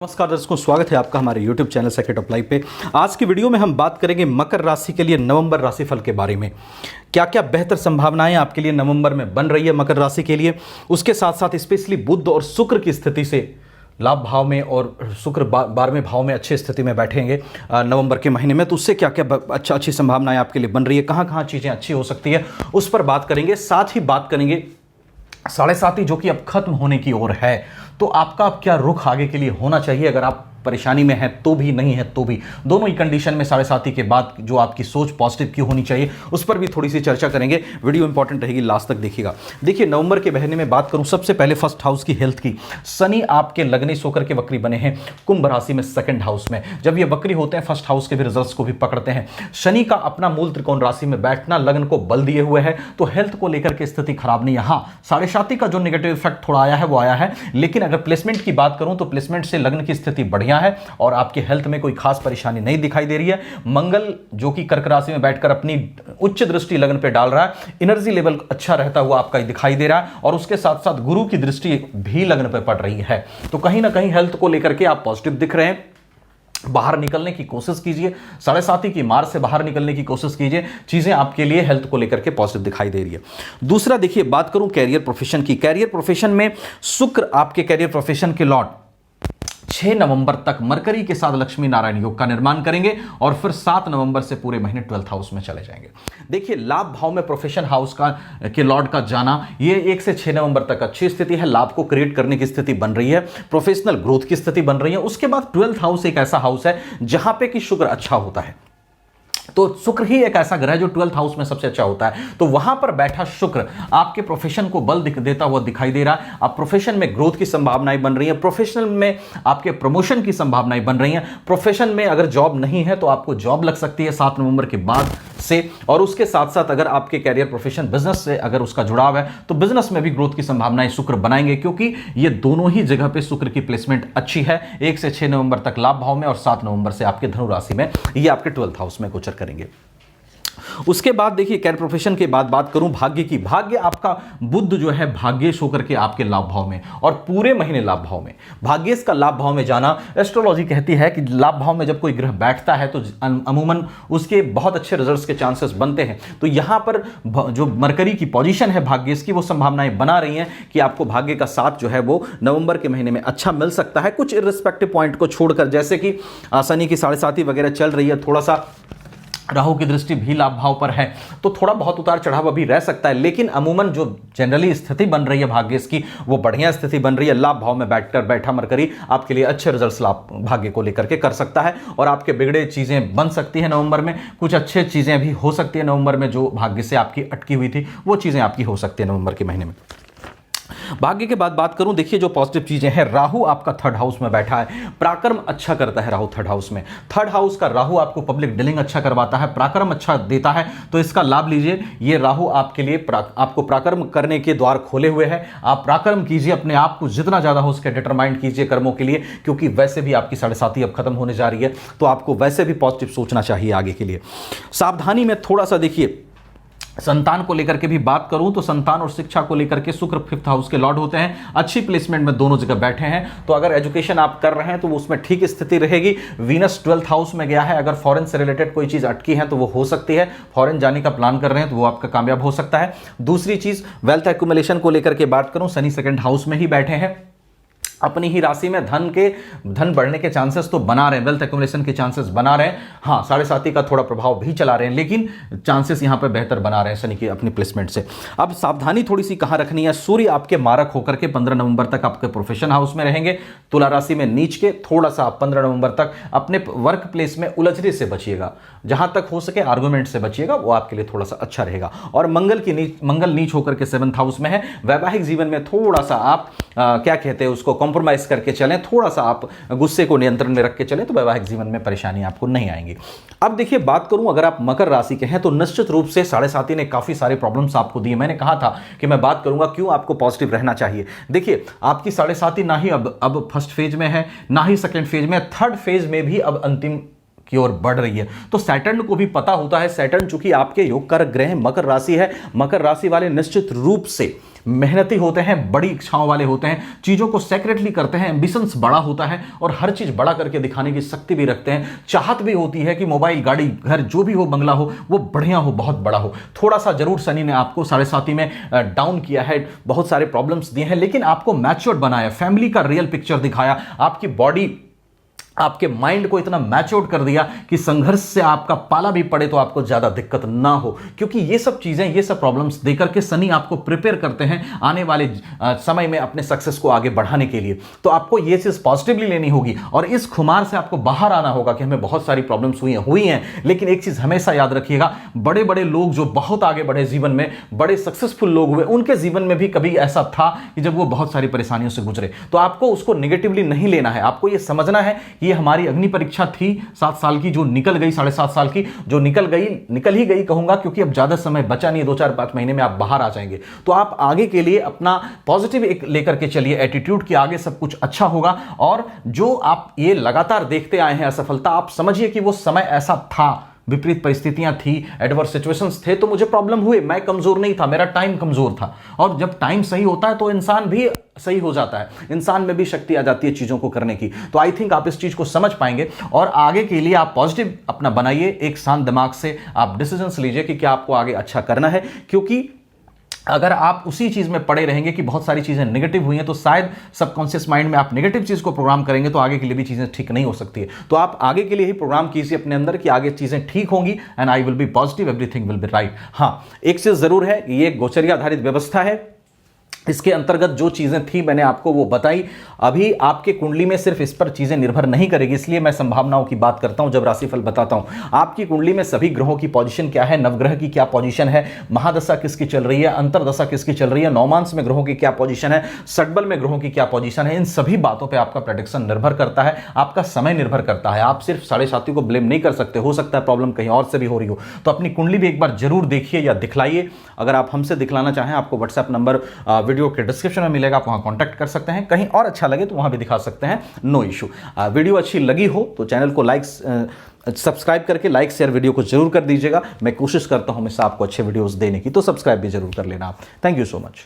नमस्कार दर्शकों, स्वागत है आपका हमारे YouTube channel secret of life पे। आज की वीडियो में हम बात करेंगे मकर राशि के लिए नवंबर राशिफल के बारे में। क्या क्या बेहतर संभावनाएं आपके लिए नवंबर में बन रही है मकर राशि के लिए। उसके साथ साथ स्पेशली बुध और शुक्र की स्थिति से लाभ भाव में और शुक्र 12वें भाव में अच्छी स्थिति में बैठेंगे नवंबर के महीने में, तो उससे क्या क्या अच्छी संभावनाएं आपके लिए बन रही है, कहाँ कहाँ चीज़ें अच्छी हो सकती है, उस पर बात करेंगे। साथ ही बात करेंगे साढ़े साती जो कि अब खत्म होने की ओर है, तो आपका अब क्या रुख आगे के लिए होना चाहिए। अगर आप परेशानी में है तो भी, नहीं है तो भी, दोनों ही कंडीशन में साढ़े साती के बाद जो आपकी सोच पॉजिटिव क्यों होनी चाहिए, उस पर भी थोड़ी सी चर्चा करेंगे। वीडियो इंपॉर्टेंट रहेगी, लास्ट तक देखिएगा। देखिए, नवंबर के महीने में बात करूं, सबसे पहले फर्स्ट हाउस की हेल्थ की। शनि आपके लग्नेश होकर के वक्री बने हैं कुंभ राशि में सेकंड हाउस में। जब ये वक्री होते हैं फर्स्ट हाउस के भी रिजल्ट्स को भी पकड़ते हैं। शनि का अपना मूल त्रिकोण राशि में बैठना लग्न को बल दिए हुए है, तो हेल्थ को लेकर के स्थिति खराब नहीं है। हाँ, साढ़े साती का जो नेगेटिव इफेक्ट थोड़ा आया है वो आया है, लेकिन अगर प्लेसमेंट की बात करूं तो प्लेसमेंट से लग्न की स्थिति बढ़िया है और आपकी हेल्थ में कोई खास परेशानी नहीं दिखाई दे रही है। मंगल जो कि कर्क राशि में बैठकर अपनी उच्च दृष्टि लग्न पे डाल रहा है, एनर्जी लेवल अच्छा रहता हुआ आपका दिखाई दे रहा है, और उसके साथ साथ गुरु की दृष्टि भी लग्न पे पड़ रही है। तो कहीं ना कहीं हेल्थ को लेकर के आप पॉजिटिव दिख रहे हैं। बाहर निकलने की कोशिश कीजिए, साढ़े साती की मार से बाहर निकलने की कोशिश कीजिए। चीजें आपके लिए हेल्थ को लेकर के पॉजिटिव दिखाई दे रही है। दूसरा देखिए, बात करूं कैरियर प्रोफेशन की। कैरियर प्रोफेशन में शुक्र आपके कैरियर प्रोफेशन के लॉर्ड 6 नवंबर तक मरकरी के साथ लक्ष्मी नारायण योग का निर्माण करेंगे और फिर 7 नवंबर से पूरे महीने 12th हाउस में चले जाएंगे। देखिए, लाभ भाव में प्रोफेशन हाउस का के लॉर्ड का जाना, ये 1 से 6 नवंबर तक अच्छी स्थिति है। लाभ को क्रिएट करने की स्थिति बन रही है, प्रोफेशनल ग्रोथ की स्थिति बन रही है। उसके बाद 12th हाउस एक ऐसा हाउस है जहां पे कि शुक्र अच्छा होता है, तो शुक्र ही एक ऐसा ग्रह है जो 12th हाउस में सबसे अच्छा होता है। तो वहां पर बैठा शुक्र आपके प्रोफेशन को बल देता हुआ दिखाई दे रहा है। आप प्रोफेशन में ग्रोथ की संभावनाएं बन रही हैं, प्रोफेशनल में आपके प्रमोशन की संभावनाएं बन रही हैं। प्रोफेशन में अगर जॉब नहीं है तो आपको जॉब लग सकती है 7 नवंबर के बाद से, और उसके साथ साथ अगर आपके कैरियर प्रोफेशन बिजनेस से अगर उसका जुड़ाव है तो बिजनेस में भी ग्रोथ की संभावनाएं शुक्र बनाएंगे, क्योंकि ये दोनों ही जगह पे शुक्र की प्लेसमेंट अच्छी है। 1 से 6 नवंबर तक लाभ भाव में और 7 नवंबर से आपके धनु राशि में, ये आपके 12th हाउस में गोचर करेंगे। उसके बाद देखिए, कैरियर प्रोफेशन के बाद बात करूं भाग्य की। भाग्य आपका बुध जो है भाग्येश होकर के आपके लाभ भाव में और पूरे महीने लाभ भाव में। भाग्येश का लाभ भाव में जाना, एस्ट्रोलॉजी कहती है कि लाभ भाव में जब कोई ग्रह बैठता है तो अमूमन उसके बहुत अच्छे रिजल्ट्स के चांसेस बनते हैं। तो यहां पर जो मरकरी की पोजीशन है भाग्येश की, वो संभावनाएं बना रही हैं कि आपको भाग्य का साथ जो है वो नवंबर के महीने में अच्छा मिल सकता है, कुछ इर्रिस्पेक्टिव पॉइंट को छोड़कर। जैसे कि शनि की साढ़े साती वगैरह चल रही है, थोड़ा सा राहु की दृष्टि भी लाभ भाव पर है, तो थोड़ा बहुत उतार चढ़ाव अभी रह सकता है, लेकिन अमूमन जो जनरली स्थिति बन रही है भाग्येश की, वो बढ़िया स्थिति बन रही है। लाभ भाव में बैठा मरकरी आपके लिए अच्छे रिजल्ट्स लाभ भाग्य को लेकर के कर सकता है, और आपके बिगड़े चीजें बन सकती है नवंबर में। कुछ अच्छे चीजें भी हो सकती है नवंबर में, जो भाग्य से आपकी अटकी हुई थी वो चीजें आपकी हो सकती है नवंबर के महीने में। भाग्य के बाद बात करूं, देखिए जो पॉजिटिव चीजें हैं, राहु आपका 3rd हाउस में बैठा है। पराक्रम अच्छा करता है राहु 3rd हाउस में। 3rd हाउस का राहु आपको पब्लिक डीलिंग अच्छा करवाता है, पराक्रम अच्छा देता है, तो इसका लाभ लीजिए। ये राहु आपके लिए आपको पराक्रम करने के द्वार खोले हुए हैं। आप पराक्रम कीजिए, अपने आप को जितना ज्यादा हो सके डिटरमाइंड कीजिए कर्मों के लिए, क्योंकि वैसे भी आपकी साढ़े साती अब खत्म होने जा रही है, तो आपको वैसे भी पॉजिटिव सोचना चाहिए आगे के लिए। सावधानी में थोड़ा सा देखिए, संतान को लेकर के भी बात करूं तो संतान और शिक्षा को लेकर के शुक्र 5th हाउस के लॉर्ड होते हैं, अच्छी प्लेसमेंट में दोनों जगह बैठे हैं। तो अगर एजुकेशन आप कर रहे हैं तो उसमें ठीक स्थिति रहेगी। वीनस 12th हाउस में गया है, अगर फॉरेन से रिलेटेड कोई चीज अटकी है तो वो हो सकती है। फॉरेन जाने का प्लान कर रहे हैं तो वो आपका कामयाब हो सकता है। दूसरी चीज, वेल्थ एक्यूमुलेशन को लेकर के बात करूं, शनि 2nd हाउस में ही बैठे हैं। अपनी ही राशि में धन बढ़ने के चांसेस तो बना रहे हैं, वेल्थ एक्यूमुलेशन के चांसेस बना रहे हैं। हाँ, साढ़े साती का थोड़ा प्रभाव भी चला रहे हैं, लेकिन चांसेस यहां पे बेहतर बना रहे हैं शनि की अपनी प्लेसमेंट से। अब सावधानी थोड़ी सी कहां रखनी है, सूर्य आपके मारक होकर के 15 नवंबर तक आपके प्रोफेशन हाउस में रहेंगे, तुला राशि में नीच के। थोड़ा सा 15 नवंबर तक अपने वर्क प्लेस में उलझने से बचिएगा, जहां तक हो सके आर्गुमेंट से बचिएगा, वो आपके लिए थोड़ा सा अच्छा रहेगा। और मंगल नीच होकर के 7th हाउस में है। वैवाहिक जीवन में थोड़ा सा आप क्या कहते हैं उसको, कॉम्प्रोमाइज करके चलें, थोड़ा सा आप गुस्से को नियंत्रण में रख के चलें, तो वैवाहिक जीवन में परेशानी आपको नहीं आएंगी। अब देखिए, बात करूं अगर आप मकर राशि के हैं तो निश्चित रूप से साढ़े साती ने काफी सारे प्रॉब्लम्स आपको दिए। मैंने कहा था कि मैं बात करूंगा क्यों आपको पॉजिटिव रहना चाहिए। देखिए, आपकी साढ़े साती ना ही अब फर्स्ट फेज में है, ना ही सेकंड फेज में, 3rd फेज में भी अब अंतिम की ओर बढ़ रही है। तो सैटर्न को भी पता होता है, सैटर्न चूंकि आपके योगकारक ग्रह मकर राशि है, मकर राशि वाले निश्चित रूप से मेहनती होते हैं, बड़ी इच्छाओं वाले होते हैं, चीजों को सेक्रेटली करते हैं, एम्बिशंस बड़ा होता है और हर चीज बड़ा करके दिखाने की शक्ति भी रखते हैं। चाहत भी होती है कि मोबाइल, गाड़ी, घर जो भी हो, बंगला हो, वो बढ़िया हो, बहुत बड़ा हो। थोड़ा सा जरूर शनि ने आपको 7.5 में डाउन किया है, बहुत सारे प्रॉब्लम्स दिए हैं, लेकिन आपको मैच्योर्ड बनाया, फैमिली का रियल पिक्चर दिखाया, आपकी बॉडी, आपके माइंड को इतना मैच्योर कर दिया कि संघर्ष से आपका पाला भी पड़े तो आपको ज्यादा दिक्कत ना हो। क्योंकि ये सब चीजें, ये सब प्रॉब्लम्स देकर के शनि आपको प्रिपेयर करते हैं आने वाले समय में अपने सक्सेस को आगे बढ़ाने के लिए। तो आपको ये चीज पॉजिटिवली लेनी होगी और इस खुमार से आपको बाहर आना होगा कि हमें बहुत सारी प्रॉब्लम्स हुई हैं, लेकिन एक चीज हमेशा याद रखिएगा, बड़े बड़े लोग जो बहुत आगे बढ़े जीवन में, बड़े सक्सेसफुल लोग हुए, उनके जीवन में भी कभी ऐसा था कि जब वो बहुत सारी परेशानियों से गुजरे। तो आपको उसको नेगेटिवली नहीं लेना है, आपको ये समझना है ये हमारी अग्नि परीक्षा थी 7 साल की, जो निकल गई, 7.5 साल की जो निकल ही गई कहूंगा, क्योंकि अब ज्यादा समय बचा नहीं है, 2-4-5 महीने में आप बाहर आ जाएंगे। तो आप आगे के लिए अपना पॉजिटिव एक लेकर के चलिए एटीट्यूड कि आगे सब कुछ अच्छा होगा। और जो आप ये लगातार देखते आए हैं असफलता, आप समझिए कि वो समय ऐसा था, विपरीत परिस्थितियां थी, एडवर्स सिचुएशंस थे, तो मुझे प्रॉब्लम हुए, मैं कमजोर नहीं था, मेरा टाइम कमजोर था। और जब टाइम सही होता है तो इंसान भी सही हो जाता है, इंसान में भी शक्ति आ जाती है चीजों को करने की। तो आई थिंक आप इस चीज को समझ पाएंगे और आगे के लिए आप पॉजिटिव अपना बनाइए, एक शांत दिमाग से आप डिसीजंस लीजिए कि क्या आपको आगे अच्छा करना है। क्योंकि अगर आप उसी चीज में पड़े रहेंगे कि बहुत सारी चीजें नेगेटिव हुई हैं, तो शायद सबकॉन्शियस माइंड में आप नेगेटिव चीज को प्रोग्राम करेंगे तो आगे के लिए भी चीजें ठीक नहीं हो सकती है। तो आप आगे के लिए ही प्रोग्राम कीजिए अपने अंदर कि आगे चीजें ठीक होंगी and I will be positive, everything will be right. हाँ, एक चीज जरूर है, ये गोचरी आधारित व्यवस्था है, इसके अंतर्गत जो चीजें थी मैंने आपको वो बताई। अभी आपके कुंडली में सिर्फ इस पर चीजें निर्भर नहीं करेगी, इसलिए मैं संभावनाओं की बात करता हूं जब राशिफल बताता हूं। आपकी कुंडली में सभी ग्रहों की पोजीशन क्या है, नवग्रह की क्या पोजीशन है, महादशा किसकी चल रही है, अंतरदशा किसकी चल रही है, नौमांश में ग्रहों की क्या पोजीशन है, षटबल में ग्रहों की क्या पोजीशन है, इन सभी बातों पर आपका प्रेडिक्शन निर्भर करता है, आपका समय निर्भर करता है। आप सिर्फ 7.5 को ब्लेम नहीं कर सकते, हो सकता है प्रॉब्लम कहीं और से भी हो रही हो। तो अपनी कुंडली भी एक बार जरूर देखिए या दिखलाइए। अगर आप हमसे दिखलाना चाहें, आपको व्हाट्सएप नंबर वीडियो के डिस्क्रिप्शन में मिलेगा, आप वहां कांटेक्ट कर सकते हैं। कहीं और अच्छा लगे तो वहां भी दिखा सकते हैं, नो इशू। वीडियो अच्छी लगी हो तो चैनल को सब्सक्राइब करके लाइक शेयर वीडियो को जरूर कर दीजिएगा। मैं कोशिश करता हूं हमेशा आपको अच्छे वीडियोस देने की, तो सब्सक्राइब भी जरूर कर लेना आप। Thank you so much.